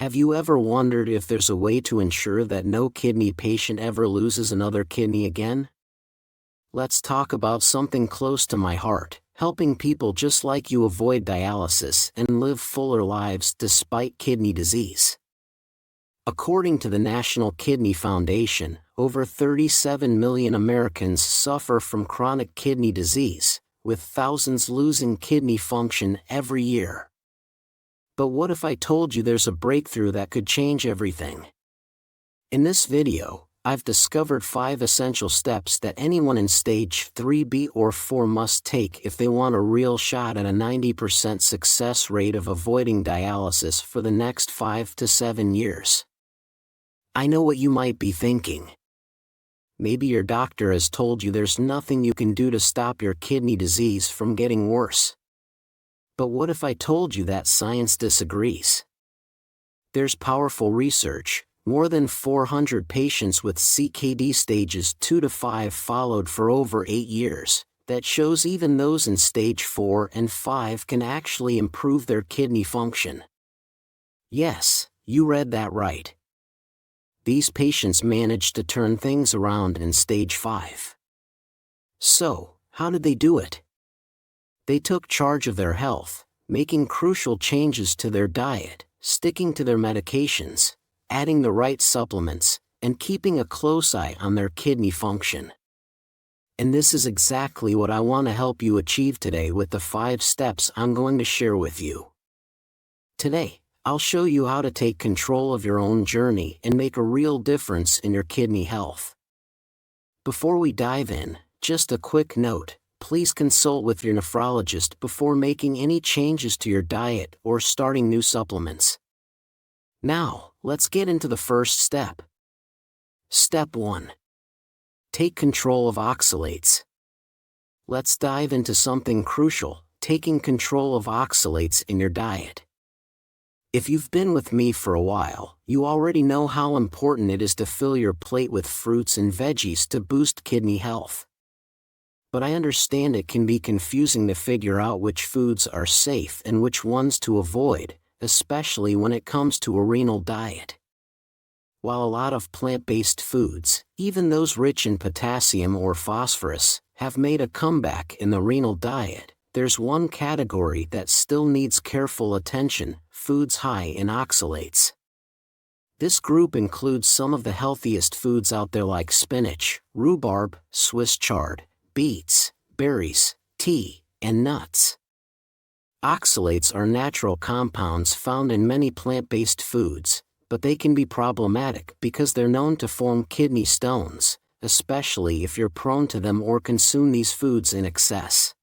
Have you ever wondered if there's a way to ensure that no kidney patient ever loses another kidney again? Let's talk about something close to my heart, helping people just like you avoid dialysis and live fuller lives despite kidney disease. According to the National Kidney Foundation, over 37 million Americans suffer from chronic kidney disease, with thousands losing kidney function every year. But what if I told you there's a breakthrough that could change everything? In this video, I've discovered 5 essential steps that anyone in stage 3B or 4 must take if they want a real shot at a 90% success rate of avoiding dialysis for the next 5 to 7 years. I know what you might be thinking. Maybe your doctor has told you there's nothing you can do to stop your kidney disease from getting worse. But what if I told you that science disagrees? There's powerful research, more than 400 patients with CKD stages 2 to 5 followed for over 8 years, that shows even those in stage 4 and 5 can actually improve their kidney function. Yes, you read that right. These patients managed to turn things around in stage 5. So, how did they do it? They took charge of their health, making crucial changes to their diet, sticking to their medications, adding the right supplements, and keeping a close eye on their kidney function. And this is exactly what I want to help you achieve today with the 5 steps I'm going to share with you. Today, I'll show you how to take control of your own journey and make a real difference in your kidney health. Before we dive in, just a quick note. Please consult with your nephrologist before making any changes to your diet or starting new supplements. Now, let's get into the first step. Step 1. Take control of oxalates. Let's dive into something crucial, taking control of oxalates in your diet. If you've been with me for a while, you already know how important it is to fill your plate with fruits and veggies to boost kidney health. But I understand it can be confusing to figure out which foods are safe and which ones to avoid, especially when it comes to a renal diet. While a lot of plant-based foods, even those rich in potassium or phosphorus, have made a comeback in the renal diet, there's one category that still needs careful attention: foods high in oxalates. This group includes some of the healthiest foods out there like spinach, rhubarb, Swiss chard, beets, berries, tea, and nuts. Oxalates are natural compounds found in many plant-based foods, but they can be problematic because they're known to form kidney stones, especially if you're prone to them or consume these foods in excess.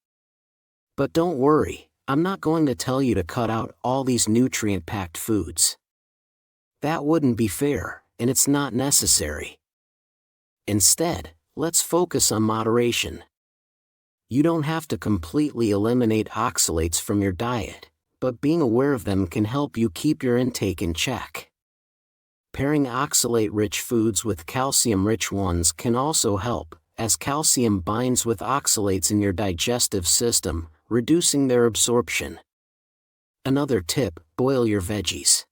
But don't worry, I'm not going to tell you to cut out all these nutrient-packed foods. That wouldn't be fair, and it's not necessary. Instead, let's focus on moderation. You don't have to completely eliminate oxalates from your diet, but being aware of them can help you keep your intake in check. Pairing oxalate-rich foods with calcium-rich ones can also help, as calcium binds with oxalates in your digestive system, reducing their absorption. Another tip: boil your veggies.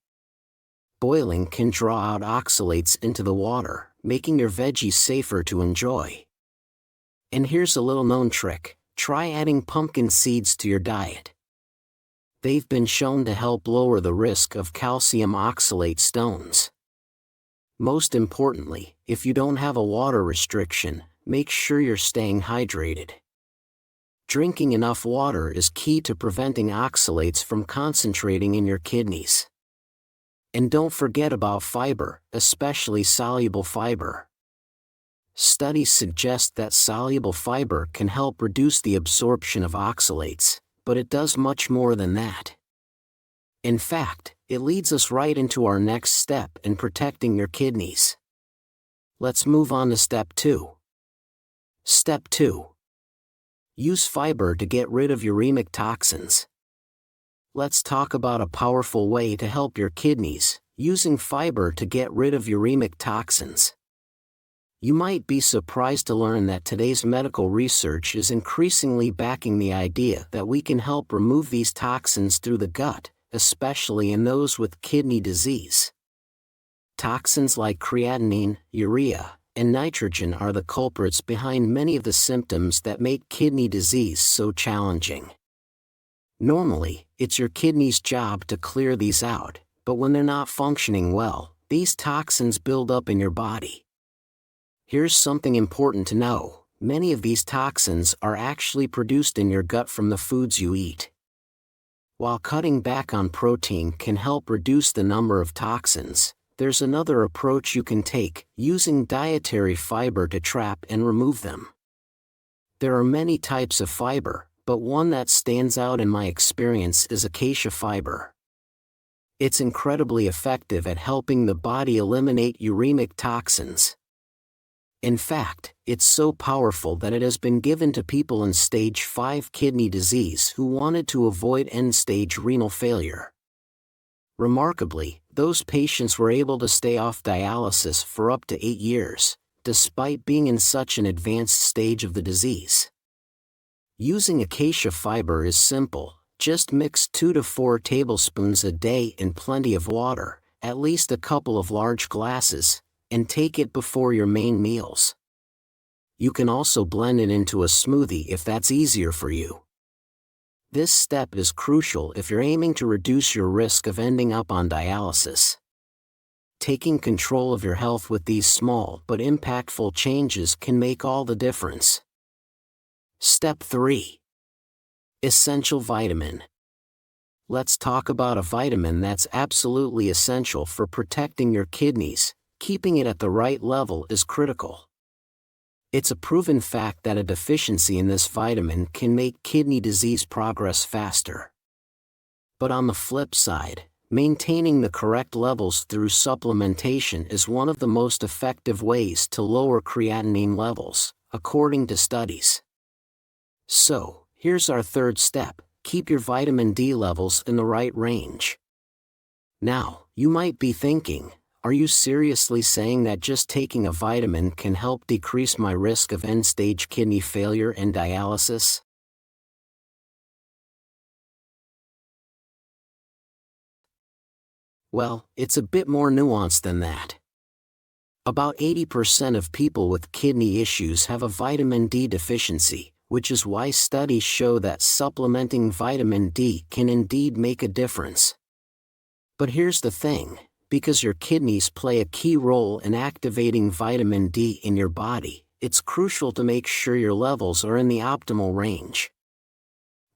Boiling can draw out oxalates into the water, making your veggies safer to enjoy. And here's a little-known trick: try adding pumpkin seeds to your diet. They've been shown to help lower the risk of calcium oxalate stones. Most importantly, if you don't have a water restriction, make sure you're staying hydrated. Drinking enough water is key to preventing oxalates from concentrating in your kidneys. And don't forget about fiber, especially soluble fiber. Studies suggest that soluble fiber can help reduce the absorption of oxalates, but it does much more than that. In fact, it leads us right into our next step in protecting your kidneys. Let's move on to step 2. Step 2. Use fiber to get rid of uremic toxins. Let's talk about a powerful way to help your kidneys: using fiber to get rid of uremic toxins. You might be surprised to learn that today's medical research is increasingly backing the idea that we can help remove these toxins through the gut, especially in those with kidney disease. Toxins like creatinine, urea, and nitrogen are the culprits behind many of the symptoms that make kidney disease so challenging. Normally, it's your kidney's job to clear these out, but when they're not functioning well, these toxins build up in your body. Here's something important to know: many of these toxins are actually produced in your gut from the foods you eat. While cutting back on protein can help reduce the number of toxins, there's another approach you can take, using dietary fiber to trap and remove them. There are many types of fiber, but one that stands out in my experience is acacia fiber. It's incredibly effective at helping the body eliminate uremic toxins. In fact, it's so powerful that it has been given to people in stage 5 kidney disease who wanted to avoid end-stage renal failure. Remarkably, those patients were able to stay off dialysis for up to 8 years, despite being in such an advanced stage of the disease. Using acacia fiber is simple: just mix 2 to 4 tablespoons a day in plenty of water, at least a couple of large glasses, and take it before your main meals. You can also blend it into a smoothie if that's easier for you. This step is crucial if you're aiming to reduce your risk of ending up on dialysis. Taking control of your health with these small but impactful changes can make all the difference. Step 3. Essential vitamin. Let's talk about a vitamin that's absolutely essential for protecting your kidneys. Keeping it at the right level is critical. It's a proven fact that a deficiency in this vitamin can make kidney disease progress faster. But on the flip side, maintaining the correct levels through supplementation is one of the most effective ways to lower creatinine levels, according to studies. So, here's our third step: keep your vitamin D levels in the right range. Now, you might be thinking, are you seriously saying that just taking a vitamin can help decrease my risk of end-stage kidney failure and dialysis? Well, it's a bit more nuanced than that. About 80% of people with kidney issues have a vitamin D deficiency, which is why studies show that supplementing vitamin D can indeed make a difference. But here's the thing: because your kidneys play a key role in activating vitamin D in your body, it's crucial to make sure your levels are in the optimal range.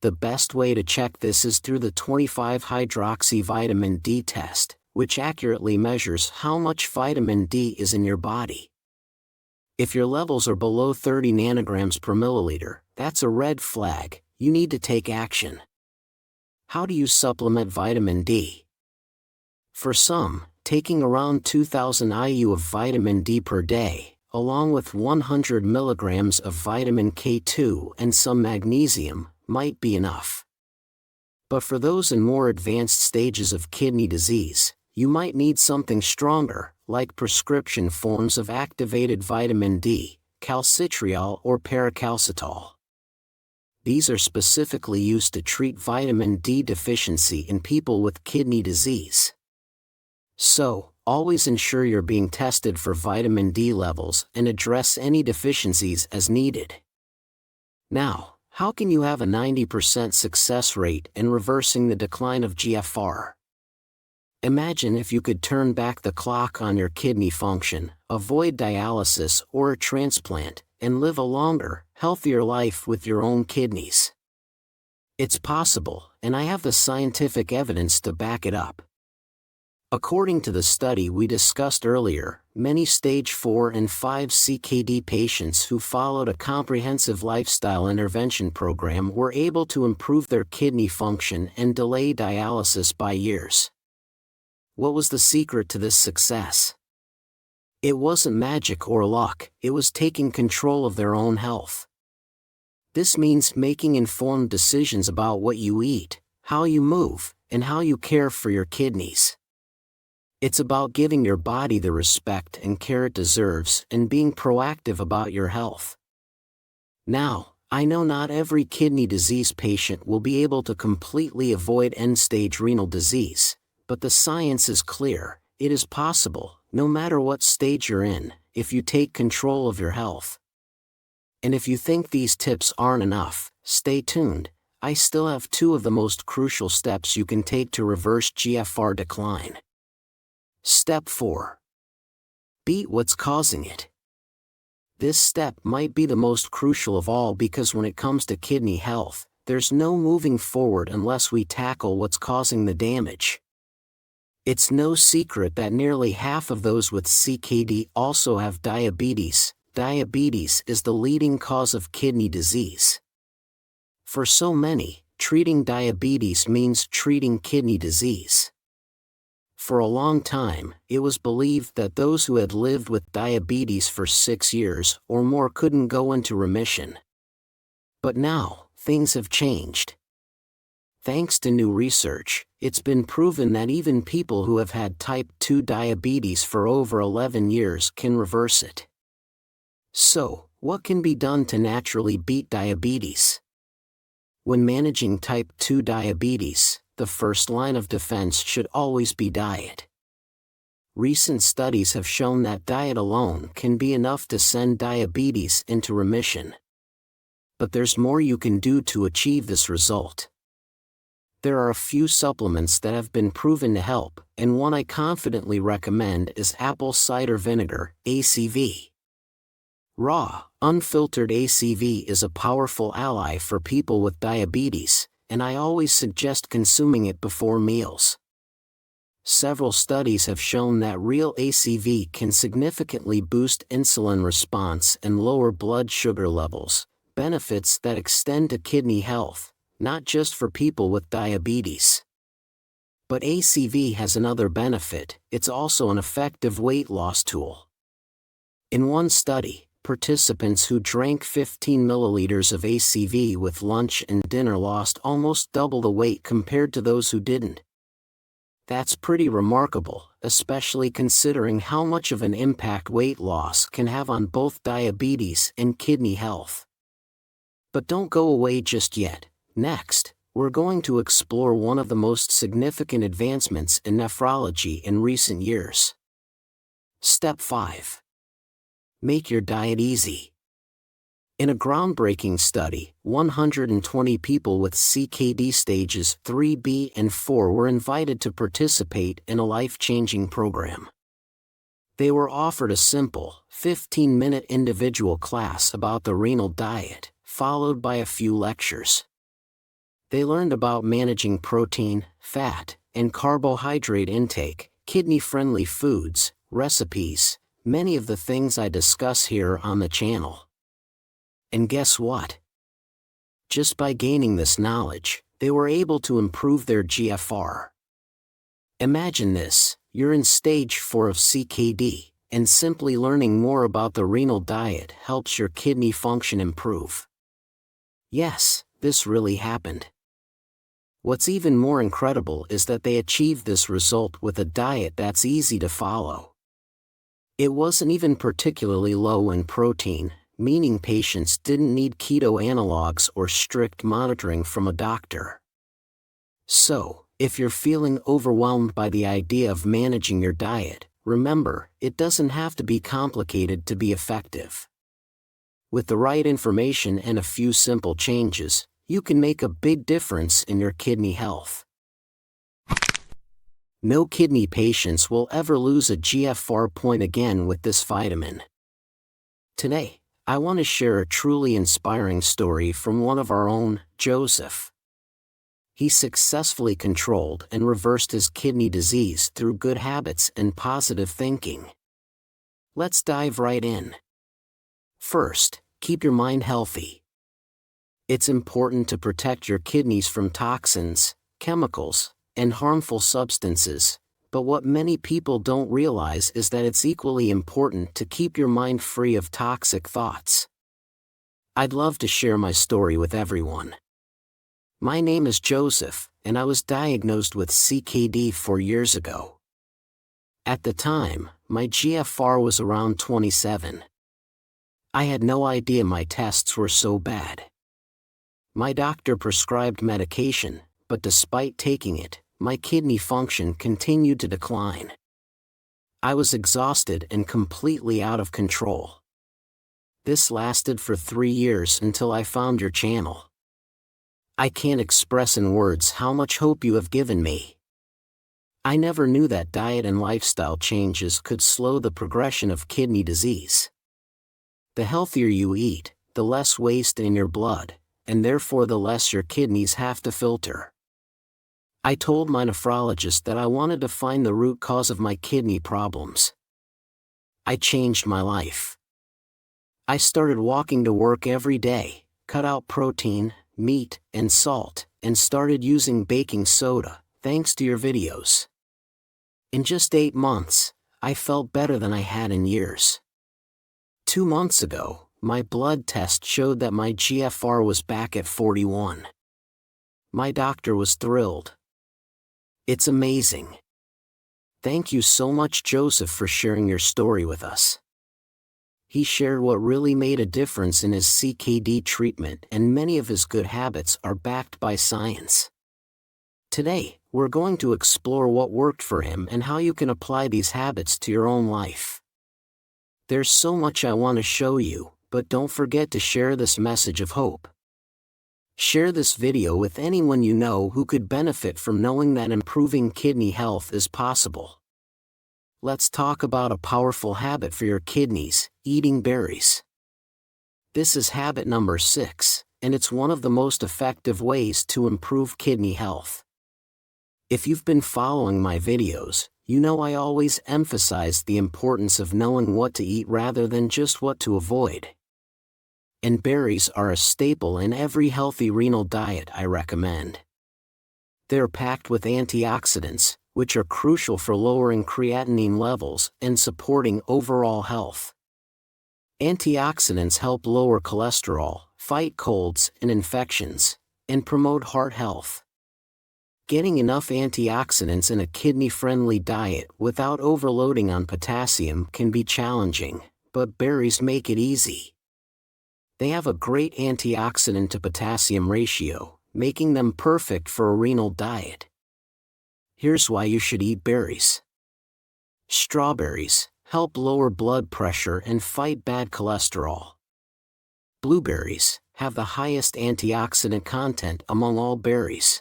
The best way to check this is through the 25-hydroxy-vitamin D test, which accurately measures how much vitamin D is in your body. If your levels are below 30 nanograms per milliliter, that's a red flag. You need to take action. How do you supplement vitamin D? For some, taking around 2,000 IU of vitamin D per day, along with 100 milligrams of vitamin K2 and some magnesium, might be enough. But for those in more advanced stages of kidney disease, you might need something stronger, like prescription forms of activated vitamin D, calcitriol or paracalcitol. These are specifically used to treat vitamin D deficiency in people with kidney disease. So, always ensure you're being tested for vitamin D levels and address any deficiencies as needed. Now, how can you have a 90% success rate in reversing the decline of GFR? Imagine if you could turn back the clock on your kidney function, avoid dialysis or a transplant, and live a longer, healthier life with your own kidneys. It's possible, and I have the scientific evidence to back it up. According to the study we discussed earlier, many stage 4 and 5 CKD patients who followed a comprehensive lifestyle intervention program were able to improve their kidney function and delay dialysis by years. What was the secret to this success? It wasn't magic or luck, it was taking control of their own health. This means making informed decisions about what you eat, how you move, and how you care for your kidneys. It's about giving your body the respect and care it deserves and being proactive about your health. Now, I know not every kidney disease patient will be able to completely avoid end-stage renal disease, but the science is clear. It is possible, no matter what stage you're in, if you take control of your health. And if you think these tips aren't enough, stay tuned. I still have 2 of the most crucial steps you can take to reverse GFR decline. Step 4. Beat what's causing it. This step might be the most crucial of all because when it comes to kidney health, there's no moving forward unless we tackle what's causing the damage. It's no secret that nearly half of those with CKD also have diabetes. Diabetes is the leading cause of kidney disease. For so many, treating diabetes means treating kidney disease. For a long time, it was believed that those who had lived with diabetes for 6 years or more couldn't go into remission. But now, things have changed. Thanks to new research, it's been proven that even people who have had type 2 diabetes for over 11 years can reverse it. So, what can be done to naturally beat diabetes? When managing type 2 diabetes, the first line of defense should always be diet. Recent studies have shown that diet alone can be enough to send diabetes into remission. But there's more you can do to achieve this result. There are a few supplements that have been proven to help, and one I confidently recommend is apple cider vinegar, ACV. Raw, unfiltered ACV is a powerful ally for people with diabetes, and I always suggest consuming it before meals. Several studies have shown that real ACV can significantly boost insulin response and lower blood sugar levels, benefits that extend to kidney health, not just for people with diabetes. But ACV has another benefit: it's also an effective weight loss tool. In one study, participants who drank 15 milliliters of ACV with lunch and dinner lost almost double the weight compared to those who didn't. That's pretty remarkable, especially considering how much of an impact weight loss can have on both diabetes and kidney health. But don't go away just yet. Next, we're going to explore one of the most significant advancements in nephrology in recent years. Step 5. Make your diet easy. In a groundbreaking study, 120 people with CKD stages 3B and 4 were invited to participate in a life-changing program. They were offered a simple, 15-minute individual class about the renal diet, followed by a few lectures. They learned about managing protein, fat, and carbohydrate intake, kidney-friendly foods, recipes, many of the things I discuss here on the channel. And guess what? Just by gaining this knowledge, they were able to improve their GFR. Imagine this: you're in stage 4 of CKD, and simply learning more about the renal diet helps your kidney function improve. Yes, this really happened. What's even more incredible is that they achieved this result with a diet that's easy to follow. It wasn't even particularly low in protein, meaning patients didn't need keto analogs or strict monitoring from a doctor. So, if you're feeling overwhelmed by the idea of managing your diet, remember, it doesn't have to be complicated to be effective. With the right information and a few simple changes, you can make a big difference in your kidney health. No kidney patients will ever lose a GFR point again with this vitamin. Today, I want to share a truly inspiring story from one of our own, Joseph. He successfully controlled and reversed his kidney disease through good habits and positive thinking. Let's dive right in. First, keep your mind healthy. It's important to protect your kidneys from toxins, chemicals, and harmful substances, but what many people don't realize is that it's equally important to keep your mind free of toxic thoughts. I'd love to share my story with everyone. My name is Joseph, and I was diagnosed with CKD 4 years ago. At the time, my GFR was around 27. I had no idea my tests were so bad. My doctor prescribed medication, but despite taking it, my kidney function continued to decline. I was exhausted and completely out of control. This lasted for 3 years until I found your channel. I can't express in words how much hope you have given me. I never knew that diet and lifestyle changes could slow the progression of kidney disease. The healthier you eat, the less waste in your blood, and therefore the less your kidneys have to filter. I told my nephrologist that I wanted to find the root cause of my kidney problems. I changed my life. I started walking to work every day, cut out protein, meat, and salt, and started using baking soda, thanks to your videos. In just 8 months, I felt better than I had in years. 2 months ago, my blood test showed that my GFR was back at 41. My doctor was thrilled. It's amazing. Thank you so much, Joseph, for sharing your story with us. He shared what really made a difference in his CKD treatment, and many of his good habits are backed by science. Today, we're going to explore what worked for him and how you can apply these habits to your own life. There's so much I want to show you, but don't forget to share this message of hope. Share this video with anyone you know who could benefit from knowing that improving kidney health is possible. Let's talk about a powerful habit for your kidneys: eating berries. This is habit number 6, and it's one of the most effective ways to improve kidney health. If you've been following my videos, you know I always emphasize the importance of knowing what to eat rather than just what to avoid. And berries are a staple in every healthy renal diet I recommend. They're packed with antioxidants, which are crucial for lowering creatinine levels and supporting overall health. Antioxidants help lower cholesterol, fight colds and infections, and promote heart health. Getting enough antioxidants in a kidney-friendly diet without overloading on potassium can be challenging, but berries make it easy. They have a great antioxidant to potassium ratio, making them perfect for a renal diet. Here's why you should eat berries. Strawberries help lower blood pressure and fight bad cholesterol. Blueberries have the highest antioxidant content among all berries.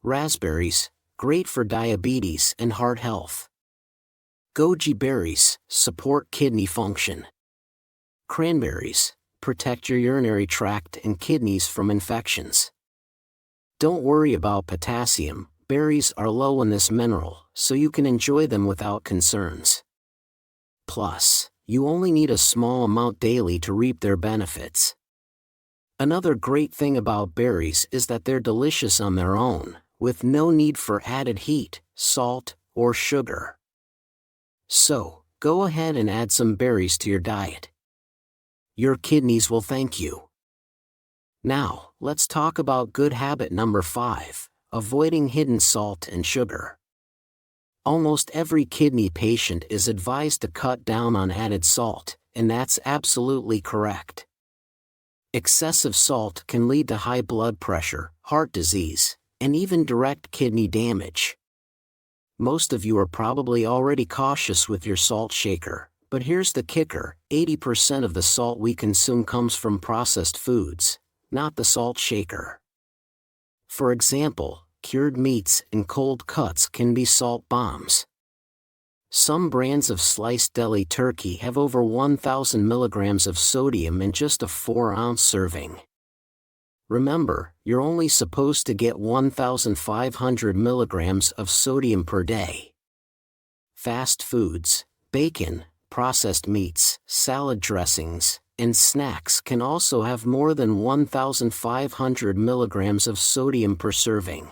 Raspberries, great for diabetes and heart health. Goji berries support kidney function. Cranberries protect your urinary tract and kidneys from infections. Don't worry about potassium, berries are low in this mineral, so you can enjoy them without concerns. Plus, you only need a small amount daily to reap their benefits. Another great thing about berries is that they're delicious on their own, with no need for added heat, salt, or sugar. So, go ahead and add some berries to your diet. Your kidneys will thank you. Now, let's talk about good habit number 5, avoiding hidden salt and sugar. Almost every kidney patient is advised to cut down on added salt, and that's absolutely correct. Excessive salt can lead to high blood pressure, heart disease, and even direct kidney damage. Most of you are probably already cautious with your salt shaker, but here's the kicker: 80% of the salt we consume comes from processed foods, not the salt shaker. For example, cured meats and cold cuts can be salt bombs. Some brands of sliced deli turkey have over 1,000 milligrams of sodium in just a 4-ounce serving. Remember, you're only supposed to get 1,500 milligrams of sodium per day. Fast foods, bacon, processed meats, salad dressings, and snacks can also have more than 1,500 milligrams of sodium per serving.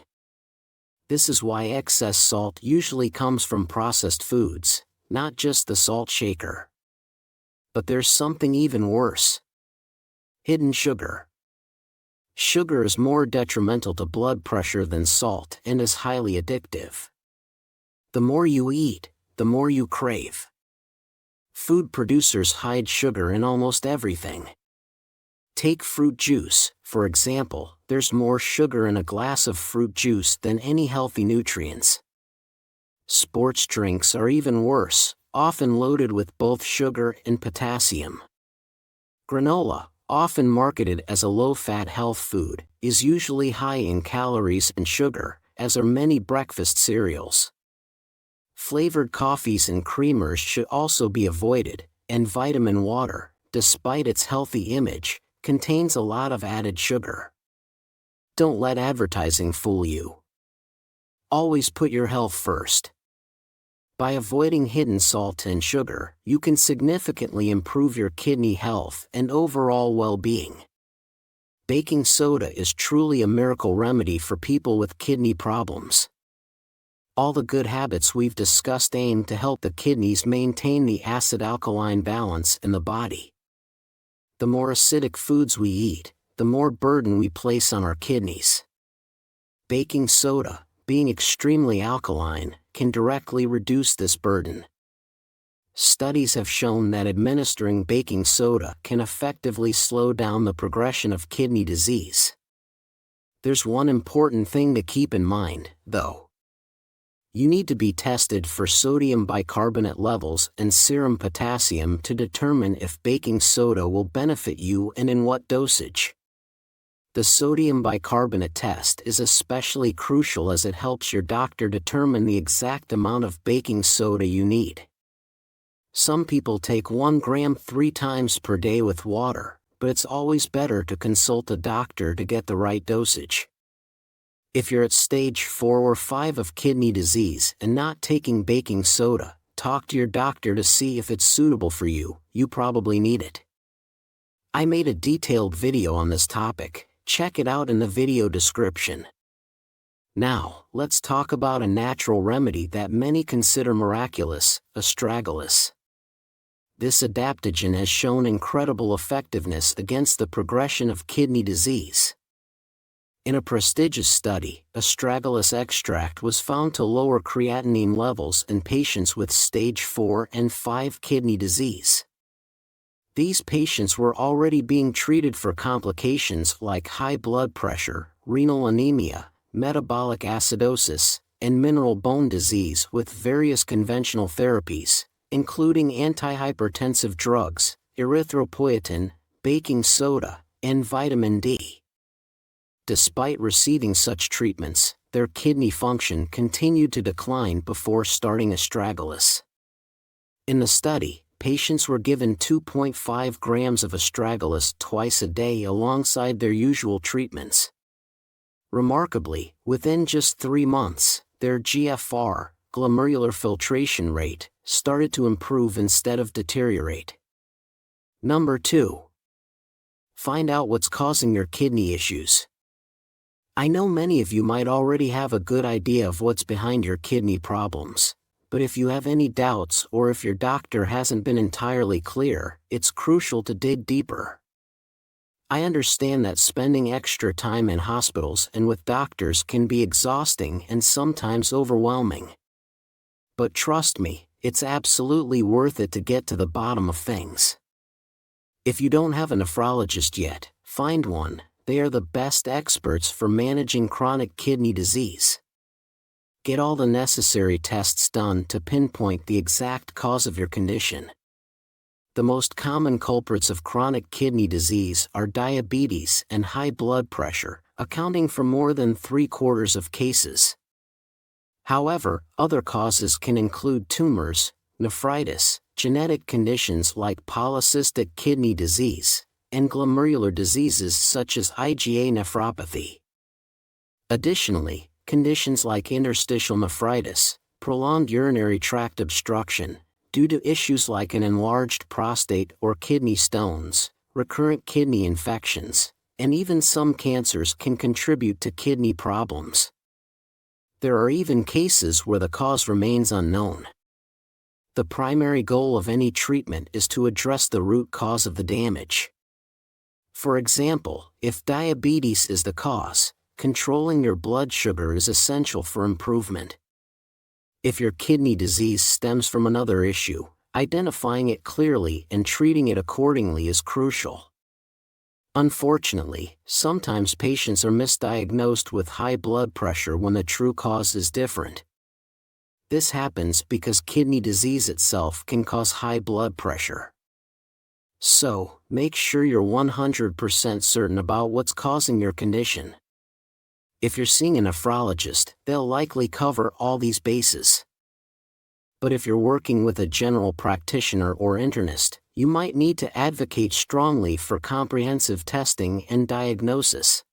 This is why excess salt usually comes from processed foods, not just the salt shaker. But there's something even worse: hidden sugar. Sugar is more detrimental to blood pressure than salt and is highly addictive. The more you eat, the more you crave. Food producers hide sugar in almost everything. Take fruit juice, for example. There's more sugar in a glass of fruit juice than any healthy nutrients. Sports drinks are even worse, often loaded with both sugar and potassium. Granola, often marketed as a low-fat health food, is usually high in calories and sugar, as are many breakfast cereals. Flavored coffees and creamers should also be avoided, and vitamin water, despite its healthy image, contains a lot of added sugar. Don't let advertising fool you. Always put your health first. By avoiding hidden salt and sugar, you can significantly improve your kidney health and overall well-being. Baking soda is truly a miracle remedy for people with kidney problems. All the good habits we've discussed aim to help the kidneys maintain the acid-alkaline balance in the body. The more acidic foods we eat, the more burden we place on our kidneys. Baking soda, being extremely alkaline, can directly reduce this burden. Studies have shown that administering baking soda can effectively slow down the progression of kidney disease. There's one important thing to keep in mind, though. You need to be tested for sodium bicarbonate levels and serum potassium to determine if baking soda will benefit you and in what dosage. The sodium bicarbonate test is especially crucial as it helps your doctor determine the exact amount of baking soda you need. Some people take 1 gram 3 times per day with water, but it's always better to consult a doctor to get the right dosage. If you're at stage 4 or 5 of kidney disease and not taking baking soda, talk to your doctor to see if it's suitable for you. You probably need it. I made a detailed video on this topic. Check it out in the video description. Now, let's talk about a natural remedy that many consider miraculous, astragalus. This adaptogen has shown incredible effectiveness against the progression of kidney disease. In a prestigious study, astragalus extract was found to lower creatinine levels in patients with stage 4 and 5 kidney disease. These patients were already being treated for complications like high blood pressure, renal anemia, metabolic acidosis, and mineral bone disease with various conventional therapies, including antihypertensive drugs, erythropoietin, baking soda, and vitamin D. Despite receiving such treatments, their kidney function continued to decline before starting astragalus. In the study, patients were given 2.5 grams of astragalus twice a day alongside their usual treatments. Remarkably, within just 3 months, their GFR, glomerular filtration rate, started to improve instead of deteriorate. Number 2. Find out what's causing your kidney issues. I know many of you might already have a good idea of what's behind your kidney problems. But if you have any doubts or if your doctor hasn't been entirely clear, it's crucial to dig deeper. I understand that spending extra time in hospitals and with doctors can be exhausting and sometimes overwhelming. But trust me, it's absolutely worth it to get to the bottom of things. If you don't have a nephrologist yet, find one. They are the best experts for managing chronic kidney disease. Get all the necessary tests done to pinpoint the exact cause of your condition. The most common culprits of chronic kidney disease are diabetes and high blood pressure, accounting for more than 3/4 of cases. However, other causes can include tumors, nephritis, genetic conditions like polycystic kidney disease, and glomerular diseases such as IgA nephropathy. Additionally, conditions like interstitial nephritis, prolonged urinary tract obstruction, due to issues like an enlarged prostate or kidney stones, recurrent kidney infections, and even some cancers can contribute to kidney problems. There are even cases where the cause remains unknown. The primary goal of any treatment is to address the root cause of the damage. For example, if diabetes is the cause, controlling your blood sugar is essential for improvement. If your kidney disease stems from another issue, identifying it clearly and treating it accordingly is crucial. Unfortunately, sometimes patients are misdiagnosed with high blood pressure when the true cause is different. This happens because kidney disease itself can cause high blood pressure. So, make sure you're 100% certain about what's causing your condition. If you're seeing a nephrologist, they'll likely cover all these bases. But if you're working with a general practitioner or internist, you might need to advocate strongly for comprehensive testing and diagnosis.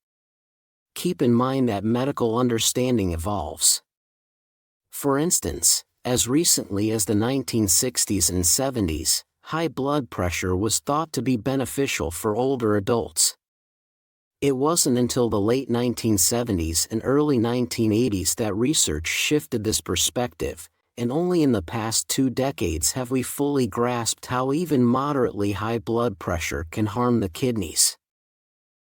Keep in mind that medical understanding evolves. For instance, as recently as the 1960s and 70s, high blood pressure was thought to be beneficial for older adults. It wasn't until the late 1970s and early 1980s that research shifted this perspective, and only in the past 2 decades have we fully grasped how even moderately high blood pressure can harm the kidneys.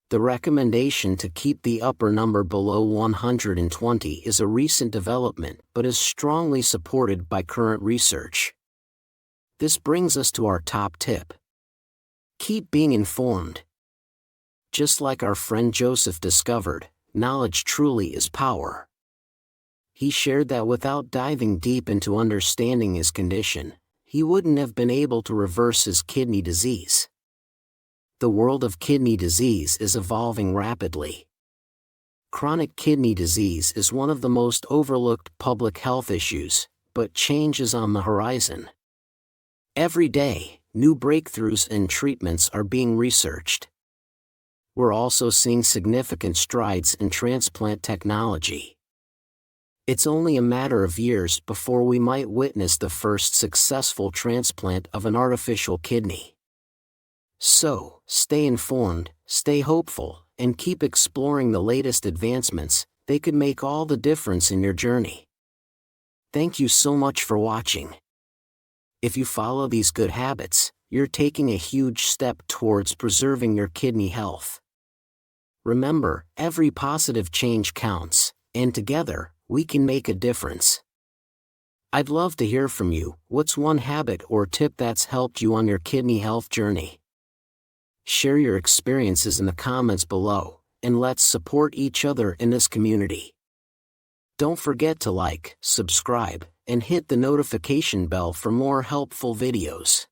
The recommendation to keep the upper number below 120 is a recent development but is strongly supported by current research. This brings us to our top tip. Keep being informed. Just like our friend Joseph discovered, knowledge truly is power. He shared that without diving deep into understanding his condition, he wouldn't have been able to reverse his kidney disease. The world of kidney disease is evolving rapidly. Chronic kidney disease is one of the most overlooked public health issues, but change is on the horizon. Every day, new breakthroughs and treatments are being researched. We're also seeing significant strides in transplant technology. It's only a matter of years before we might witness the first successful transplant of an artificial kidney. So, stay informed, stay hopeful, and keep exploring the latest advancements. They could make all the difference in your journey. Thank you so much for watching. If you follow these good habits, you're taking a huge step towards preserving your kidney health. Remember, every positive change counts, and together, we can make a difference. I'd love to hear from you. What's one habit or tip that's helped you on your kidney health journey? Share your experiences in the comments below, and let's support each other in this community. Don't forget to like, subscribe, and hit the notification bell for more helpful videos.